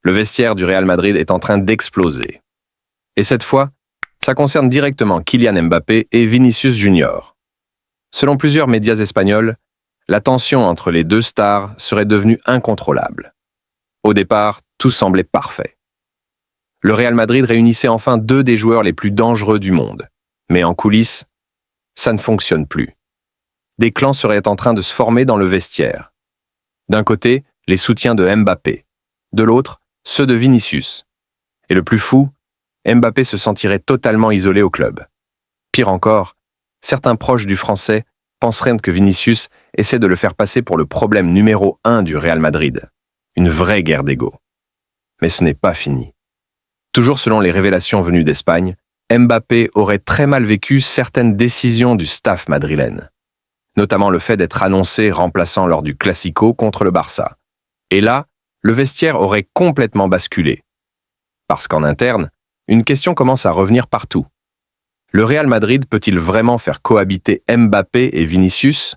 Le vestiaire du Real Madrid est en train d'exploser. Et cette fois, ça concerne directement Kylian Mbappé et Vinicius Junior. Selon plusieurs médias espagnols, la tension entre les deux stars serait devenue incontrôlable. Au départ, tout semblait parfait. Le Real Madrid réunissait enfin deux des joueurs les plus dangereux du monde. Mais en coulisses, ça ne fonctionne plus. Des clans seraient en train de se former dans le vestiaire. D'un côté, les soutiens de Mbappé. De l'autre, ceux de Vinicius. Et le plus fou, Mbappé se sentirait totalement isolé au club. Pire encore, certains proches du Français penseraient que Vinicius essaie de le faire passer pour le problème numéro 1 du Real Madrid. Une vraie guerre d'ego. Mais ce n'est pas fini. Toujours selon les révélations venues d'Espagne, Mbappé aurait très mal vécu certaines décisions du staff madrilène, notamment le fait d'être annoncé remplaçant lors du Classico contre le Barça. Et là, le vestiaire aurait complètement basculé. Parce qu'en interne, une question commence à revenir partout. Le Real Madrid peut-il vraiment faire cohabiter Mbappé et Vinicius,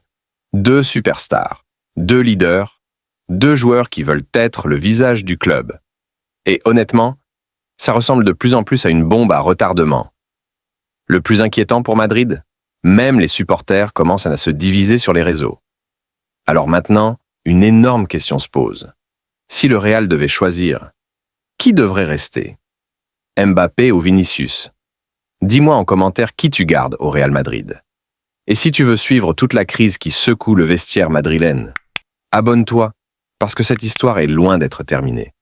deux superstars, deux leaders, deux joueurs qui veulent être le visage du club? Et honnêtement, ça ressemble de plus en plus à une bombe à retardement. Le plus inquiétant pour Madrid, même les supporters commencent à se diviser sur les réseaux. Alors maintenant, une énorme question se pose. Si le Real devait choisir, qui devrait rester? Mbappé ou Vinicius? Dis-moi en commentaire qui tu gardes au Real Madrid. Et si tu veux suivre toute la crise qui secoue le vestiaire madrilène, abonne-toi, parce que cette histoire est loin d'être terminée.